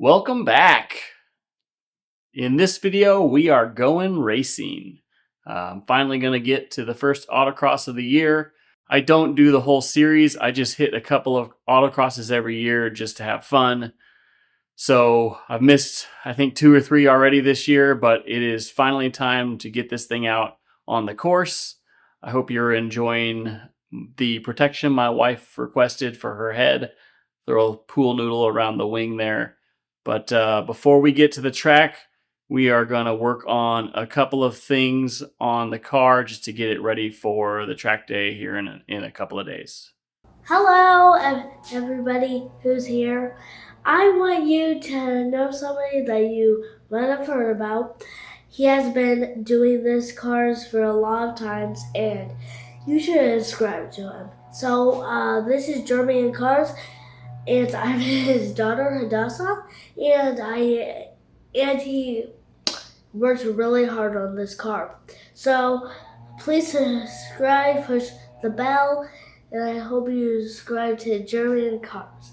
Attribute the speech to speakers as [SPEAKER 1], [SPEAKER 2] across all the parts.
[SPEAKER 1] Welcome back. In this video, we are going racing. I'm finally going to get to the first autocross of the year. I don't do the whole series. I just hit a couple of autocrosses every year just to have fun. So I've missed, I think, 2 or 3 already this year, but it is finally time to get this thing out on the course. I hope you're enjoying the protection my wife requested for her head. Throw a pool noodle around the wing there. But before we get to the track, we are going to work on a couple of things on the car just to get it ready for the track day here in a couple of days.
[SPEAKER 2] Hello, everybody who's here. I want you to know somebody that you might have heard about. He has been doing this cars for a long time, and you should subscribe to him. So, this is Jeremy in Cars, and I'm his daughter Hadassah, and he works really hard on this car. So, please subscribe, push the bell, and I hope you subscribe to German Cars.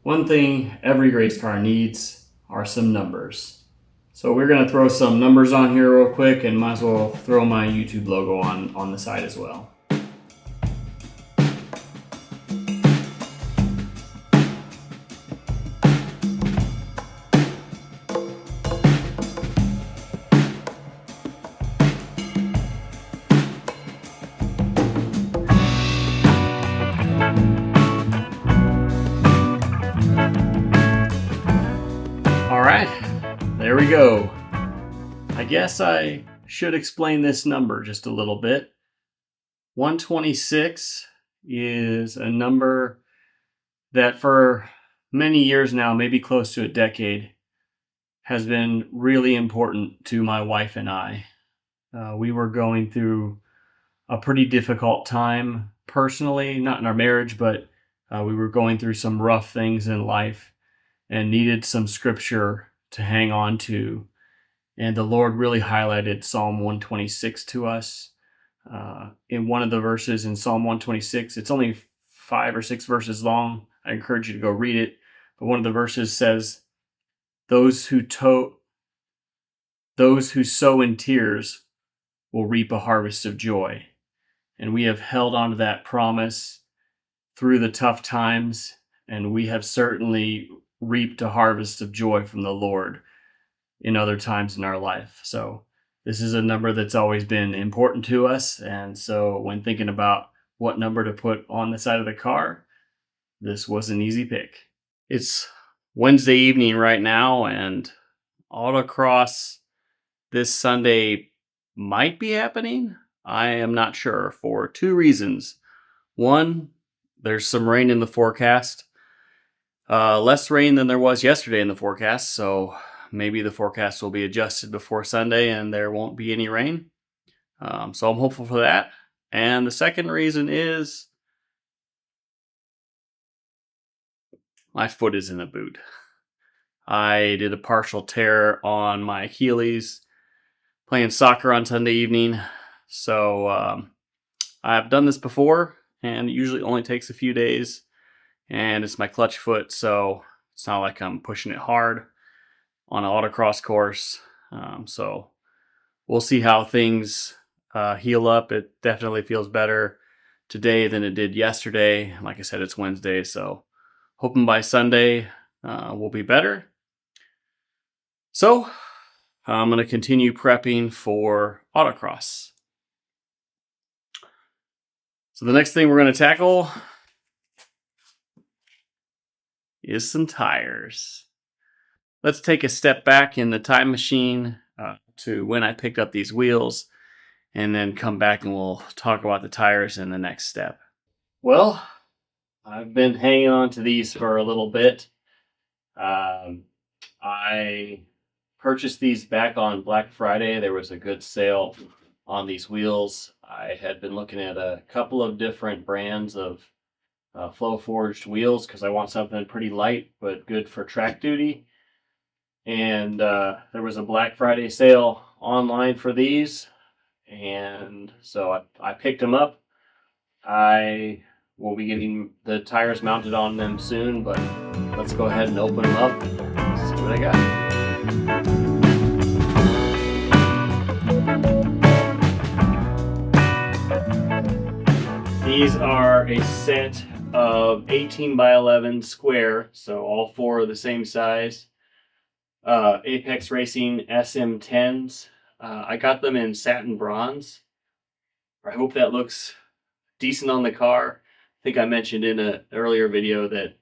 [SPEAKER 1] One thing every race car needs are some numbers. So we're going to throw some numbers on here real quick, and might as well throw my YouTube logo on the side as well. All right, there we go. I guess I should explain this number just a little bit. 126 is a number that for many years now, maybe close to a decade, has been really important to my wife and I. We were going through a pretty difficult time personally, not in our marriage, but we were going through some rough things in life and needed some scripture to hang on to. And the Lord really highlighted Psalm 126 to us. In one of the verses in Psalm 126, it's only 5 or 6 verses long. I encourage you to go read it. But one of the verses says, those who sow in tears will reap a harvest of joy. And we have held on to that promise through the tough times, and we have certainly reaped a harvest of joy from the Lord in other times in our life. So this is a number that's always been important to us. And so when thinking about what number to put on the side of the car, this was an easy pick. It's Wednesday evening right now, and Autocross this Sunday might be happening. I am not sure for 2 reasons. One, there's some rain in the forecast. Less rain than there was yesterday in the forecast, so maybe the forecast will be adjusted before Sunday and there won't be any rain. So I'm hopeful for that. And the second reason is my foot is in a boot. I did a partial tear on my Achilles playing soccer on Sunday evening. So I've done this before, and it usually only takes a few days. And it's my clutch foot, so it's not like I'm pushing it hard on an autocross course. So we'll see how things heal up. It definitely feels better today than it did yesterday. Like I said, it's Wednesday, so hoping by Sunday we'll be better. So I'm going to continue prepping for autocross. So the next thing we're going to tackle is some tires. Let's take a step back in the time machine to when I picked up these wheels, and then come back and we'll talk about the tires in the next step. Well, I've been hanging on to these for a little bit. I purchased these back on Black Friday. There was a good sale on these wheels. I had been looking at a couple of different brands of flow forged wheels because I want something pretty light but good for track duty. And there was a Black Friday sale online for these, and so I picked them up. I will be getting the tires mounted on them soon, but let's go ahead and open them up and see These are a set of 18 by 11 square, so all four are the same size. Apex Racing SM10s. I got them in satin bronze. I hope that looks decent on the car. I think I mentioned in an earlier video that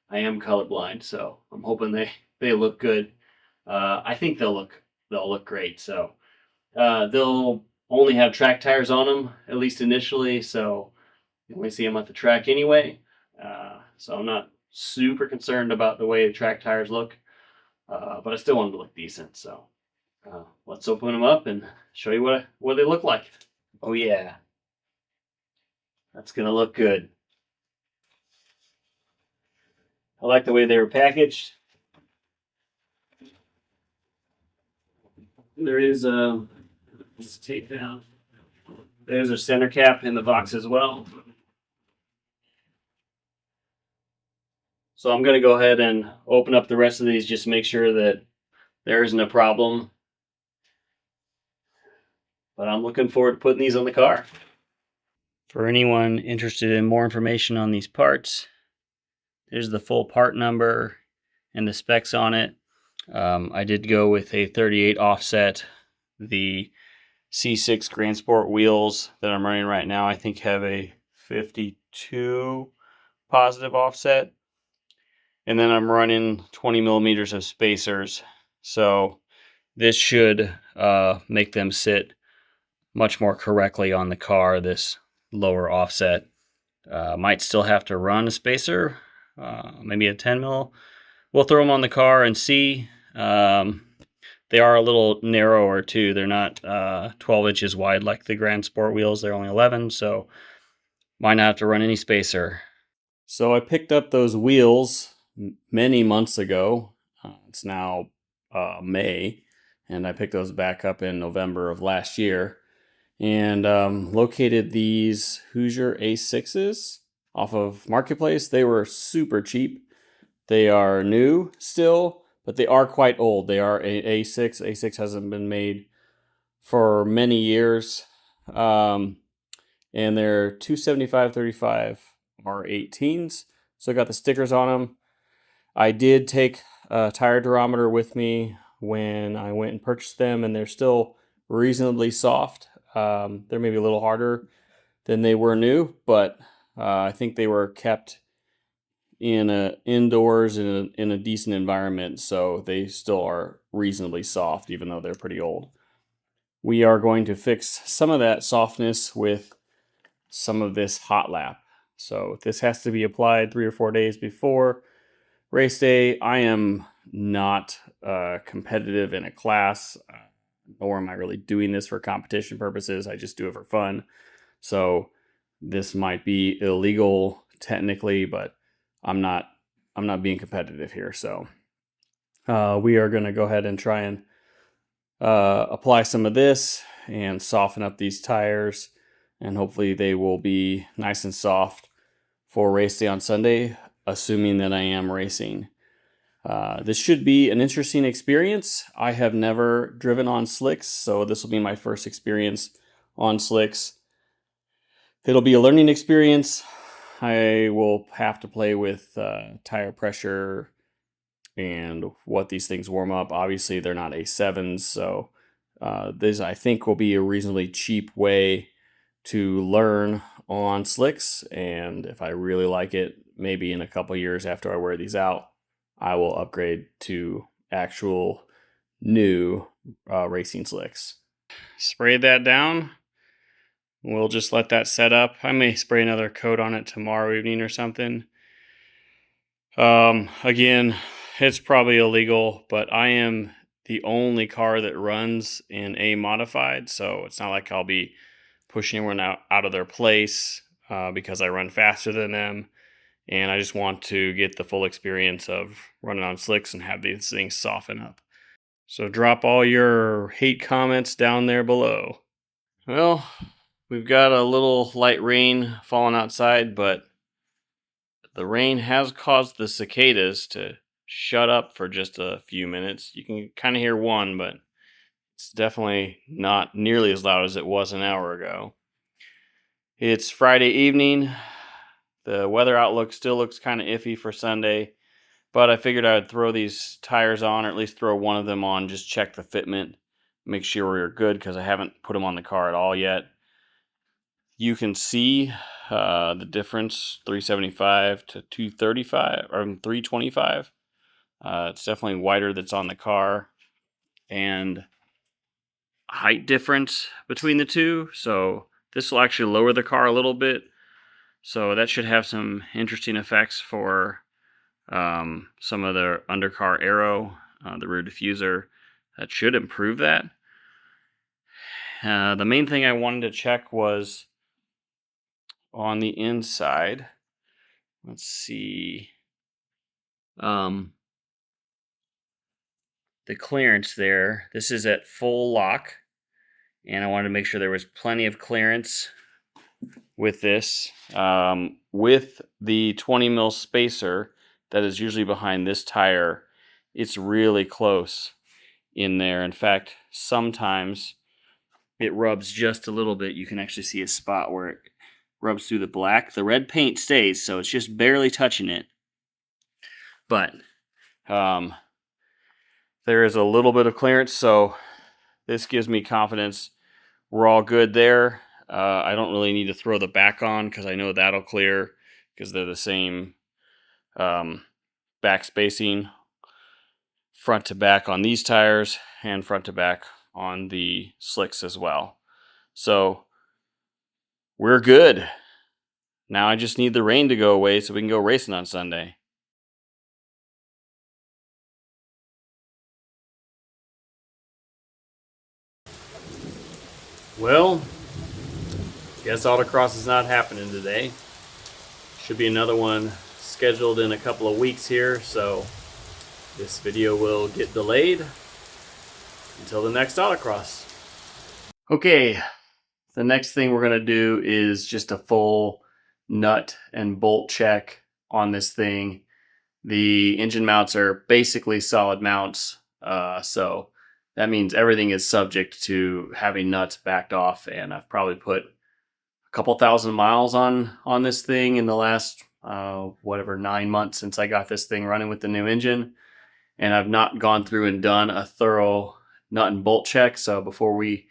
[SPEAKER 1] I am colorblind, so I'm hoping they look good. I think they'll look great. So they'll only have track tires on them, at least initially. So you only see them at the track anyway. So I'm not super concerned about the way the track tires look, but I still want them to look decent. So let's open them up and show you what they look like. Oh yeah, that's gonna look good. I like the way they were packaged. There is let's tape down. There's a center cap in the box as well. So I'm going to go ahead and open up the rest of these just to make sure that there isn't a problem. But I'm looking forward to putting these on the car. For anyone interested in more information on these parts, there's the full part number and the specs on it. I did go with a 38 offset. The C6 Grand Sport wheels that I'm running right now, I think, have a 52 positive offset. And then I'm running 20 millimeters of spacers. So this should make them sit much more correctly on the car, this lower offset. Might still have to run a spacer, maybe a 10 mil. We'll throw them on the car and see. They are a little narrower too. They're not 12 inches wide like the Grand Sport wheels. They're only 11, so might not have to run any spacer. So I picked up those wheels many months ago. It's now May, and I picked those back up in November of last year, and located these Hoosier A6s off of Marketplace. They were super cheap. They are new still, but they are quite old. They are a A6. A6 hasn't been made for many years, and they're 275/35 R18s. So I got the stickers on them. I did take a tire durometer with me when I went and purchased them, and they're still reasonably soft. They're maybe a little harder than they were new, but I think they were kept indoors in a decent environment, so they still are reasonably soft, even though they're pretty old. We are going to fix some of that softness with some of this hot lap. So this has to be applied 3 or 4 days before race day. I am not competitive in a class, nor am I really doing this for competition purposes. I just do it for fun. So this might be illegal technically, but I'm not being competitive here. So we are going to go ahead and try and apply some of this and soften up these tires, and hopefully they will be nice and soft for race day on Sunday, assuming that I am racing. This should be an interesting experience. I have never driven on slicks, so this will be my first experience on slicks. It'll be a learning experience. I will have to play with tire pressure and what these things warm up. Obviously, they're not A7s, so this, I think, will be a reasonably cheap way to learn on slicks. And if I really like it, maybe in a couple years after I wear these out, I will upgrade to actual new racing slicks. Sprayed that down. We'll just let that set up. I may spray another coat on it tomorrow evening or something. Again, it's probably illegal, but I am the only car that runs in A modified, so it's not like I'll be pushing anyone out of their place because I run faster than them. And I just want to get the full experience of running on slicks and have these things soften up. So drop all your hate comments down there below. Well, we've got a little light rain falling outside, but the rain has caused the cicadas to shut up for just a few minutes. You can kind of hear one, but it's definitely not nearly as loud as it was an hour ago. It's Friday evening. The weather outlook still looks kind of iffy for Sunday, but I figured I'd throw these tires on, or at least throw one of them on, just check the fitment, make sure we're good, because I haven't put them on the car at all yet. You can see the difference, 375 to 235, or 325. It's definitely wider that's on the car, and height difference between the two. So this will actually lower the car a little bit. So that should have some interesting effects for some of the undercar aero, the rear diffuser. That should improve that. The main thing I wanted to check was on the inside. Let's see. The clearance there. This is at full lock, and I wanted to make sure there was plenty of clearance with this. With the 20 mil spacer that is usually behind this tire, it's really close in there. In fact, sometimes it rubs just a little bit. You can actually see a spot where it rubs through the black. The red paint stays, so it's just barely touching it. But there is a little bit of clearance, so this gives me confidence we're all good there. I don't really need to throw the back on because I know that'll clear because they're the same back spacing front to back on these tires and front to back on the slicks as well. So we're good. Now I just need the rain to go away so we can go racing on Sunday. Well, guess Autocross is not happening today. Should be another one scheduled in a couple of weeks here, so this video will get delayed until the next Autocross. Okay, the next thing we're going to do is just a full nut and bolt check on this thing. The engine mounts are basically solid mounts, so that means everything is subject to having nuts backed off, and I've probably put a couple thousand miles on this thing in the last 9 months since I got this thing running with the new engine, and I've not gone through and done a thorough nut and bolt check. So before we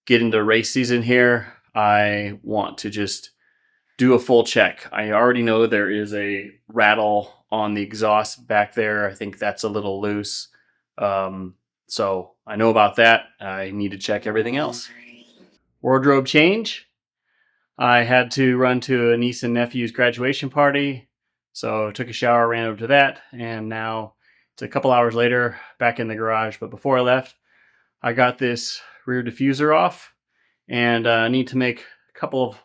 [SPEAKER 1] get into race season here, I want to just do a full check. I already know there is a rattle on the exhaust back there. I think that's a little loose. So I know about that. I need to check everything else. Wardrobe change. I had to run to a niece and nephew's graduation party. So took a shower, ran over to that, and now it's a couple hours later, back in the garage. But before I left, I got this rear diffuser off, and I need to make a couple of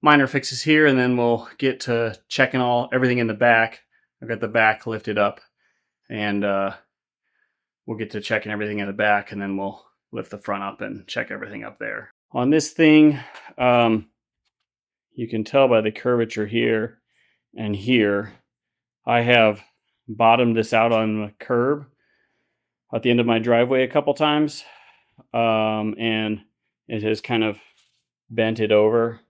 [SPEAKER 1] minor fixes here, and then we'll get to checking everything in the back. I've got the back lifted up, and we'll get to checking everything in the back, and then we'll lift the front up and check everything up there. On this thing, you can tell by the curvature here and here, I have bottomed this out on the curb at the end of my driveway a couple times, and it has kind of bent it over.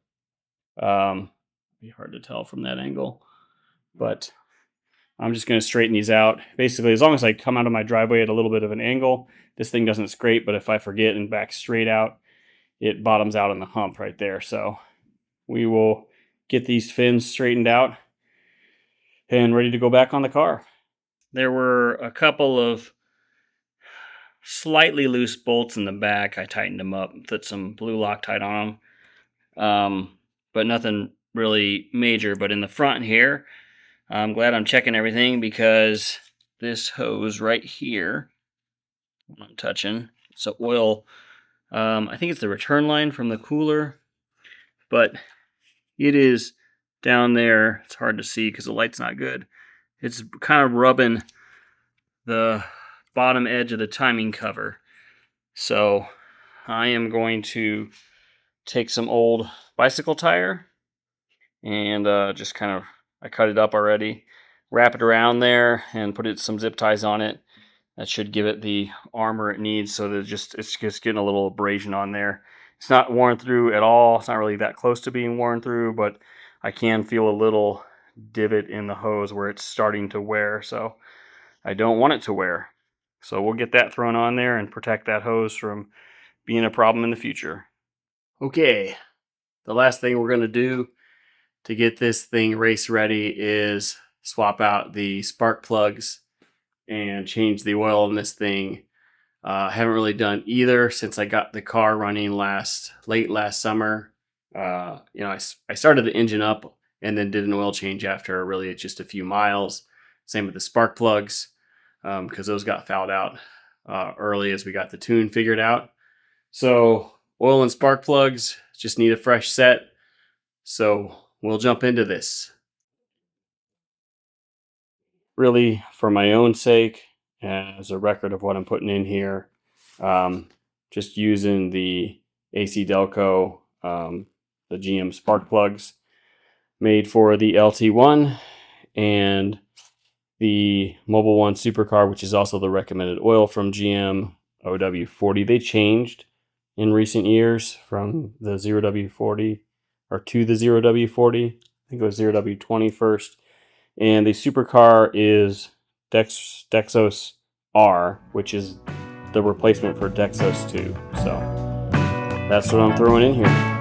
[SPEAKER 1] Be hard to tell from that angle, but I'm just going to straighten these out. Basically, as long as I come out of my driveway at a little bit of an angle, this thing doesn't scrape, but if I forget and back straight out, it bottoms out on the hump right there. So we will get these fins straightened out and ready to go back on the car. There were a couple of slightly loose bolts in the back. I tightened them up, put some blue Loctite on them, but nothing really major. But in the front here, I'm glad I'm checking everything because this hose right here, I'm touching, it's an oil, I think it's the return line from the cooler, but it is down there. It's hard to see because the light's not good. It's kind of rubbing the bottom edge of the timing cover. So I am going to take some old bicycle tire and just kind of, I cut it up already, wrap it around there and put some zip ties on it. That should give it the armor it needs, so that it's just getting a little abrasion on there. It's not worn through at all. It's not really that close to being worn through, but I can feel a little divot in the hose where it's starting to wear, so I don't want it to wear. So we'll get that thrown on there and protect that hose from being a problem in the future. Okay, the last thing we're going to do to get this thing race ready is swap out the spark plugs and change the oil in this thing. Haven't really done either since I got the car running late last summer. I started the engine up and then did an oil change after really just a few miles. Same with the spark plugs, because those got fouled out early as we got the tune figured out. So oil and spark plugs just need a fresh set. So we'll jump into this. Really, for my own sake, as a record of what I'm putting in here, just using the AC Delco, the GM spark plugs made for the LT1 and the Mobile One Supercar, which is also the recommended oil from GM OW40. They changed in recent years from the 0W40 or to the 0W40. I think it was 0W20 first. And the supercar is Dexos R, which is the replacement for Dexos 2. So that's what I'm throwing in here.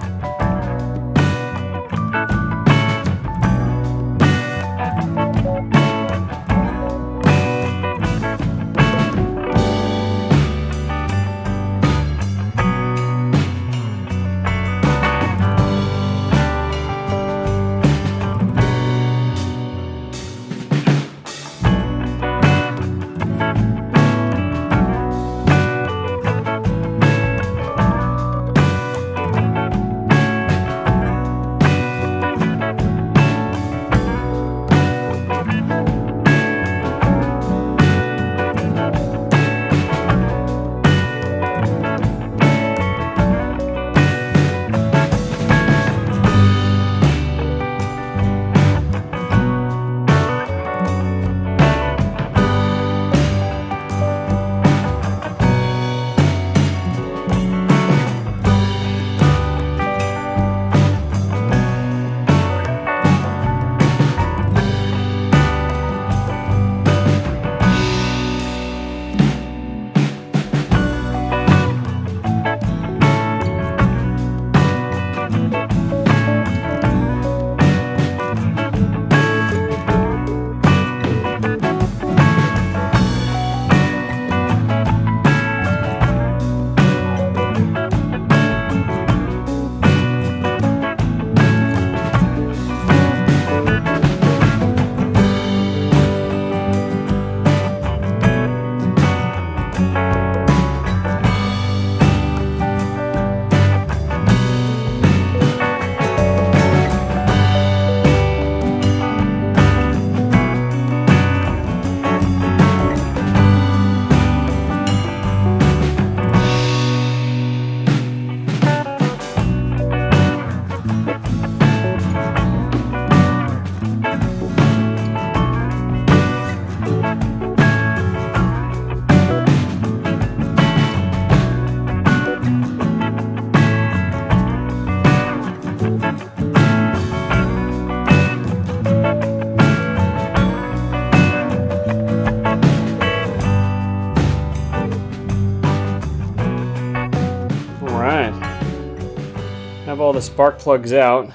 [SPEAKER 1] Have all the spark plugs out.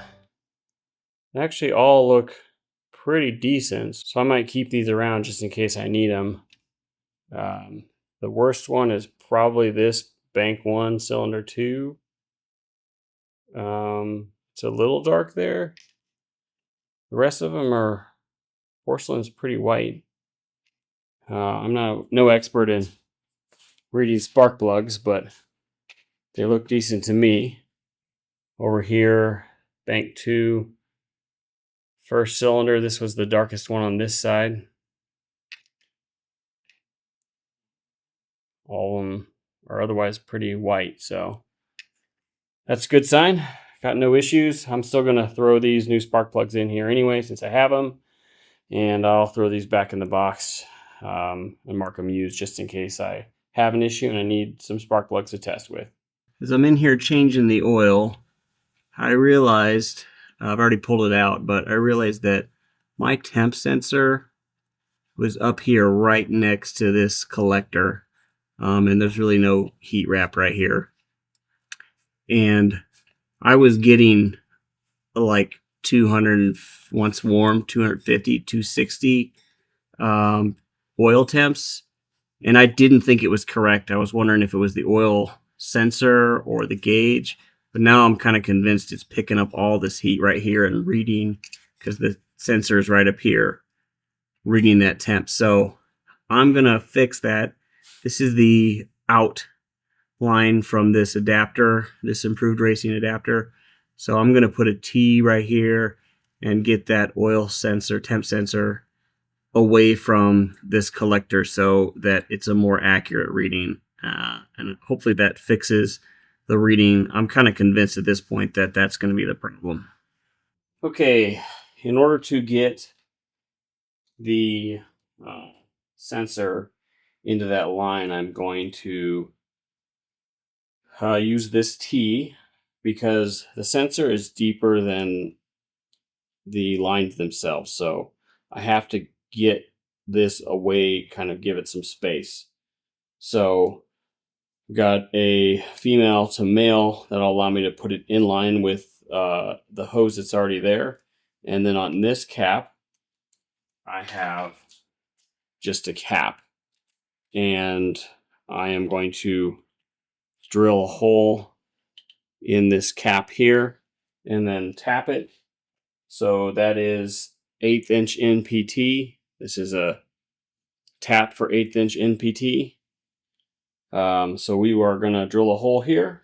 [SPEAKER 1] They actually all look pretty decent, so I might keep these around just in case I need them. The worst one is probably this bank 1 cylinder 2. It's a little dark there. The rest of them are porcelain's pretty white. I'm no expert in reading spark plugs, but they look decent to me. Over here, bank 2, first cylinder. This was the darkest one on this side. All of them are otherwise pretty white, so that's a good sign. Got no issues. I'm still going to throw these new spark plugs in here anyway since I have them, and I'll throw these back in the box and mark them used just in case I have an issue and I need some spark plugs to test with. as I'm in here changing the oil, I realized, I've already pulled it out, but I realized that my temp sensor was up here right next to this collector. And there's really no heat wrap right here. And I was getting like 200, once warm, 250, 260 oil temps. And I didn't think it was correct. I was wondering if it was the oil sensor or the gauge. But now I'm kind of convinced it's picking up all this heat right here and reading, because the sensor is right up here reading that temp. So I'm going to fix that. This is the out line from this adapter, this improved racing adapter. So I'm going to put a T right here and get that oil sensor, temp sensor, away from this collector so that it's a more accurate reading. And hopefully that fixes the reading. I'm kind of convinced at this point that that's going to be the problem. Okay, in order to get the sensor into that line, I'm going to use this T, because the sensor is deeper than the lines themselves. So I have to get this away, kind of give it some space. So I've got a female to male that'll allow me to put it in line with the hose that's already there. And then on this cap, I have just a cap. And I am going to drill a hole in this cap here and then tap it. So that is 1/8 inch NPT. This is a tap for 1/8 inch NPT. So we are going to drill a hole here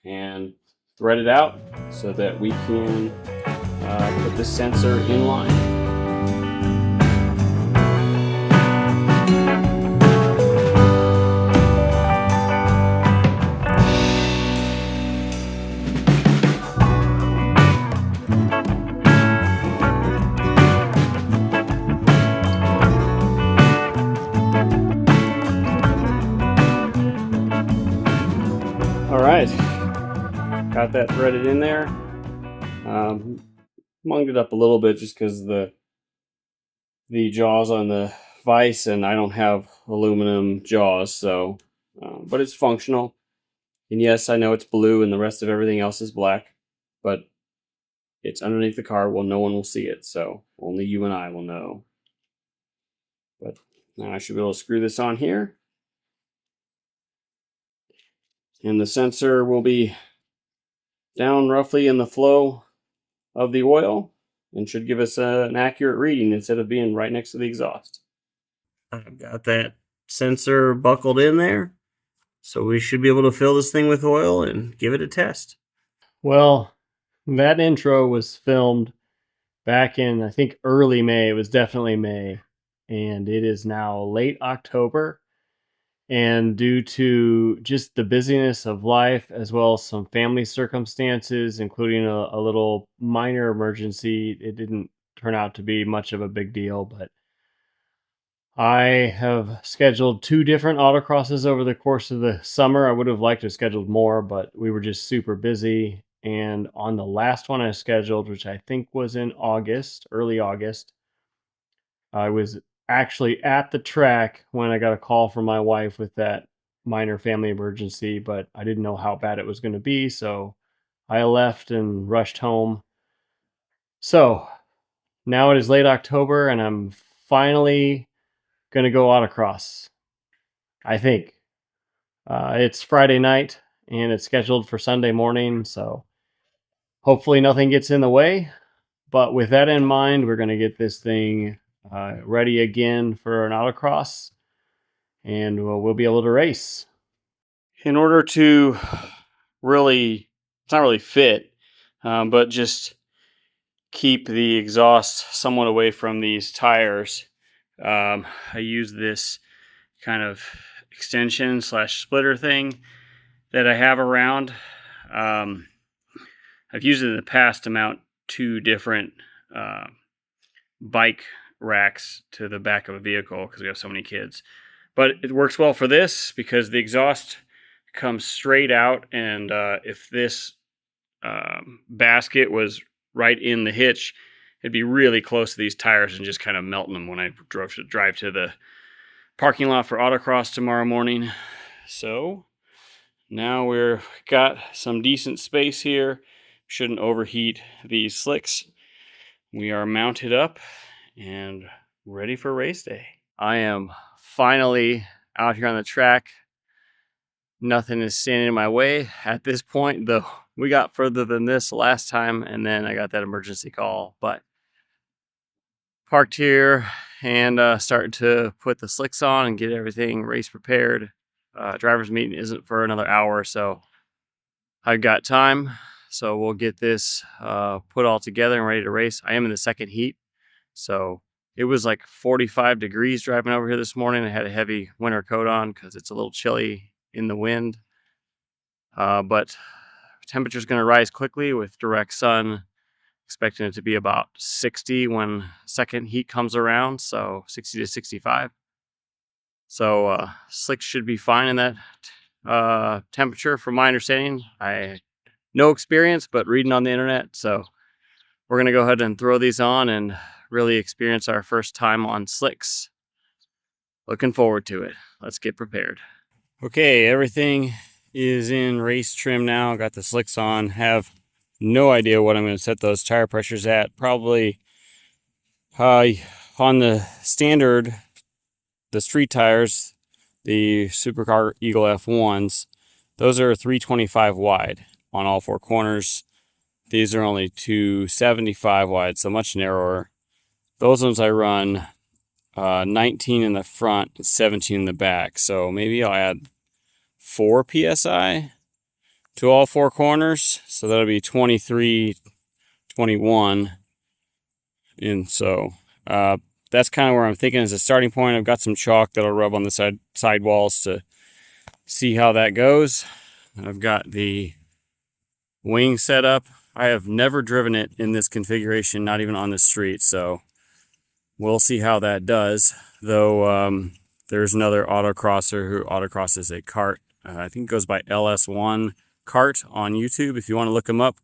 [SPEAKER 1] and thread it out so that we can put the sensor in line. All right, got that threaded in there. Munged it up a little bit just because the jaws on the vise, and I don't have aluminum jaws, so but it's functional. And yes, I know it's blue and the rest of everything else is black, but it's underneath the car. Well, no one will see it, so only you and I will know. But now I should be able to screw this on here. And the sensor will be down roughly in the flow of the oil and should give us an accurate reading instead of being right next to the exhaust. I've got that sensor buckled in there, so we should be able to fill this thing with oil and give it a test. Well, that intro was filmed back in, I think, early May. It was definitely May, and it is now late October. And due to just the busyness of life, as well as some family circumstances, including a little minor emergency, it didn't turn out to be much of a big deal. But I have scheduled 2 different autocrosses over the course of the summer. I would have liked to have scheduled more, but we were just super busy. And on the last one I scheduled, which I think was in August, early August, I was actually at the track when I got a call from my wife with that minor family emergency, but I didn't know how bad it was going to be. So I left and rushed home. So now it is late October and I'm finally going to go autocross. I think it's Friday night and it's scheduled for Sunday morning. So hopefully nothing gets in the way. But with that in mind, we're going to get this thing ready again for an autocross, and we'll be able to race. In order to really, it's not really fit, but just keep the exhaust somewhat away from these tires, I use this kind of extension / splitter thing that I have around. I've used it in the past to mount 2 different bike racks to the back of a vehicle because we have so many kids. But it works well for this because the exhaust comes straight out, and if this basket was right in the hitch, it'd be really close to these tires and just kind of melting them when I drive to the parking lot for Autocross tomorrow morning. So now we've got some decent space here. Shouldn't overheat these slicks. We are mounted up and ready for race day. I am finally out here on the track. Nothing is standing in my way at this point, though we got further than this last time, and then I got that emergency call. But parked here and starting to put the slicks on and get everything race prepared. Driver's meeting isn't for another hour, so I've got time. So we'll get this put all together and ready to race. I am in the second heat, so it was like 45 degrees driving over here this morning. I had a heavy winter coat on because it's a little chilly in the wind. But temperature's going to rise quickly with direct sun. Expecting it to be about 60 when second heat comes around, so 60 to 65. So slicks should be fine in that temperature from my understanding. I no experience, but reading on the internet. So we're going to go ahead and throw these on and really experience our first time on slicks. Looking forward to it. Let's get prepared. Okay, everything is in race trim now. Got the slicks on. Have no idea what I'm going to set those tire pressures at. Probably on the standard, the street tires, the Supercar Eagle F1s, those are 325 wide on all four corners. These are only 275 wide, so much narrower. Those ones I run 19 in the front, 17 in the back. So maybe I'll add 4 PSI to all four corners. So that'll be 23, 21. And so that's kind of where I'm thinking as a starting point. I've got some chalk that'll rub on the side walls to see how that goes. I've got the wing set up. I have never driven it in this configuration, not even on the street. So we'll see how that does. Though there's another autocrosser who autocrosses a kart. I think it goes by LS1 Kart on YouTube if you want to look him up.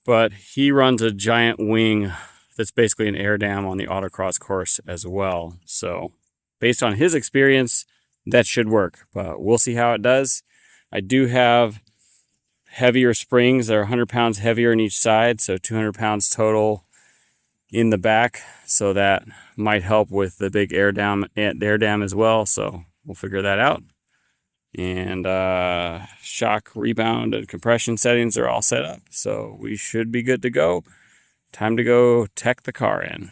[SPEAKER 1] But he runs a giant wing that's basically an air dam on the autocross course as well. So based on his experience, that should work. But we'll see how it does. I do have heavier springs. They're 100 pounds heavier on each side, so 200 pounds total in the back. So that might help with the big air dam as well. So we'll figure that out. And shock, rebound, and compression settings are all set up. So we should be good to go. Time to go tech the car in.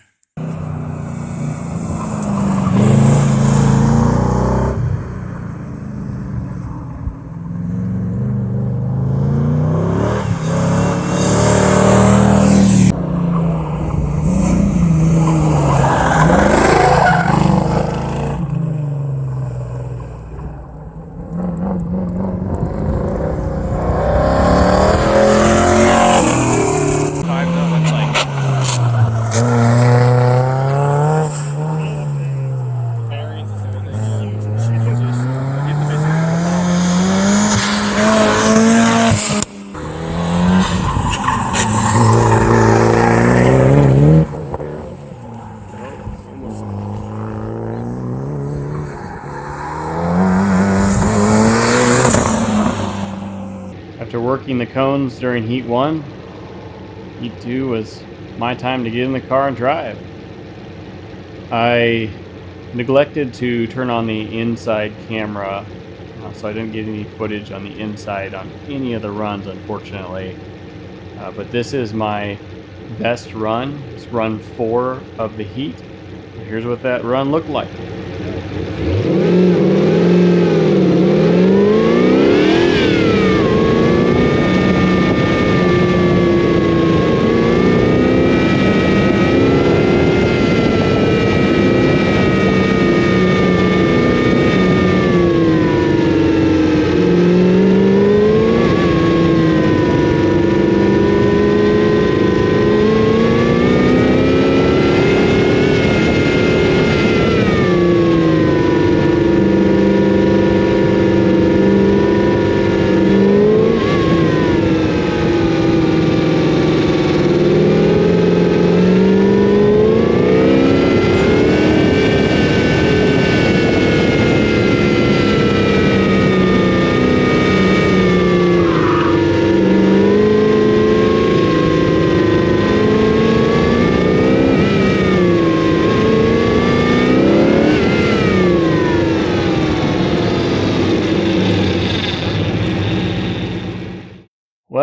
[SPEAKER 1] After working the cones during heat 1, heat 2 was my time to get in the car and drive. I neglected to turn on the inside camera, so I didn't get any footage on the inside on any of the runs, unfortunately. But this is my best run. It's run 4 of the heat. Here's what that run looked like.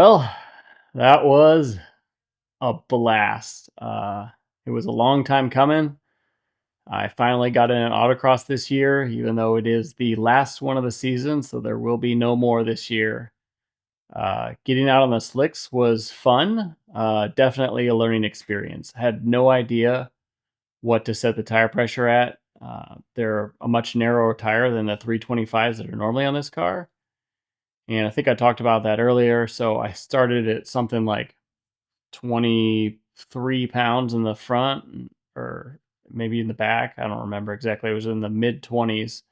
[SPEAKER 1] Well, that was a blast. It was a long time coming. I finally got in an autocross this year, even though it is the last one of the season, so there will be no more this year. Getting out on the slicks was fun. Definitely a learning experience. I had no idea what to set the tire pressure at. They're a much narrower tire than the 325s that are normally on this car. And I think I talked about that earlier. So I started at something like 23 pounds in the front, or maybe in the back. I don't remember exactly. It was in the mid 20s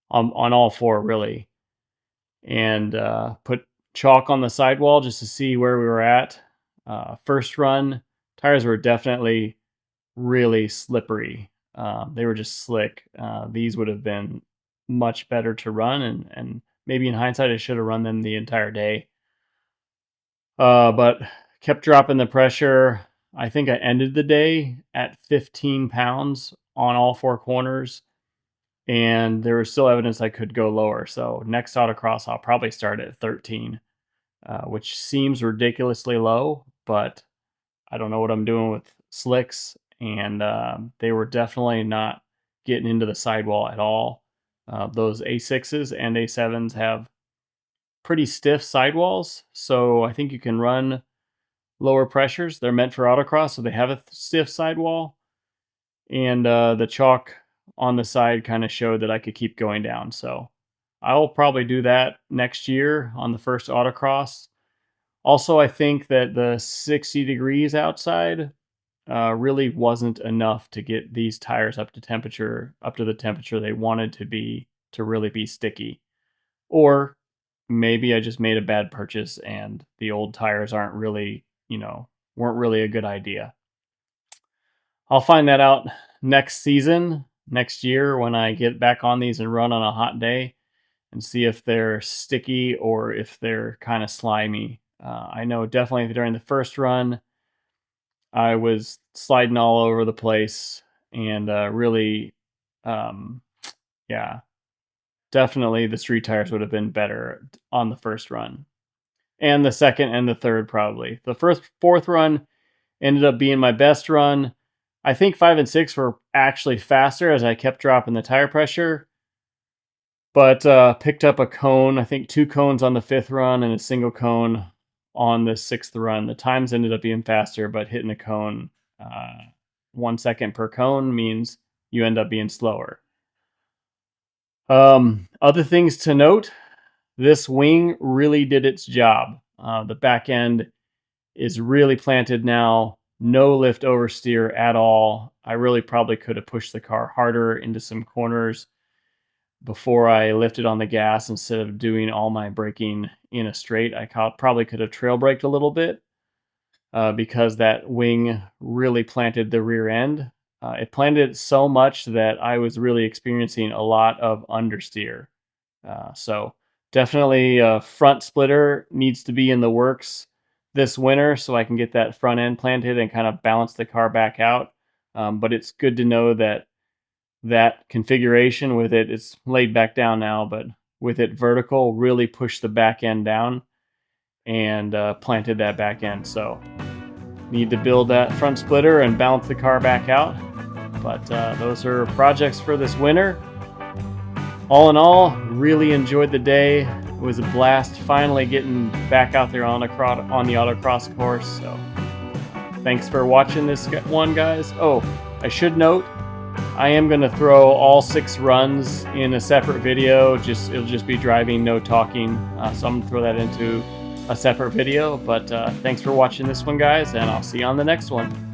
[SPEAKER 1] on all four, really. And put chalk on the sidewall just to see where we were at. First run, tires were definitely really slippery. They were just slick. These would have been much better to run, and maybe in hindsight, I should have run them the entire day. But kept dropping the pressure. I think I ended the day at 15 pounds on all four corners, and there was still evidence I could go lower. So next autocross, I'll probably start at 13, which seems ridiculously low, but I don't know what I'm doing with slicks, and they were definitely not getting into the sidewall at all. Those A6s and A7s have pretty stiff sidewalls, so I think you can run lower pressures. They're meant for autocross, so they have a stiff sidewall, and the chalk on the side kind of showed that I could keep going down. So I'll probably do that next year on the first autocross. Also, I think that the 60 degrees outside really wasn't enough to get these tires up to the temperature they wanted to be to really be sticky. Or maybe I just made a bad purchase and the old tires aren't really, weren't really a good idea. I'll find that out next season, next year, when I get back on these and run on a hot day and see if they're sticky or if they're kind of slimy. I know definitely during the first run, I was sliding all over the place and really, yeah, definitely the street tires would have been better on the first run. And the second and the third, probably. The fourth run ended up being my best run. I think 5 and 6 were actually faster as I kept dropping the tire pressure. But picked up a cone, I think 2 cones on the 5th run and a single cone on the 6th run. The times ended up being faster, but hitting a cone 1 second per cone means you end up being slower. Other things to note, this wing really did its job. The back end is really planted now. No lift oversteer at all. I really probably could have pushed the car harder into some corners before I lifted on the gas instead of doing all my braking in a straight. I probably could have trail braked a little bit because that wing really planted the rear end. It planted it so much that I was really experiencing a lot of understeer. So definitely a front splitter needs to be in the works this winter so I can get that front end planted and kind of balance the car back out. But it's good to know that configuration with it's laid back down now, but with it vertical, really pushed the back end down and planted that back end. So need to build that front splitter and balance the car back out. But those are projects for this winter. All in all, really enjoyed the day. It was a blast finally getting back out there on the autocross course. So thanks for watching this one, guys. Oh, I should note, I am going to throw all 6 runs in a separate video. It'll just be driving, no talking. So I'm going to throw that into a separate video. But thanks for watching this one, guys, and I'll see you on the next one.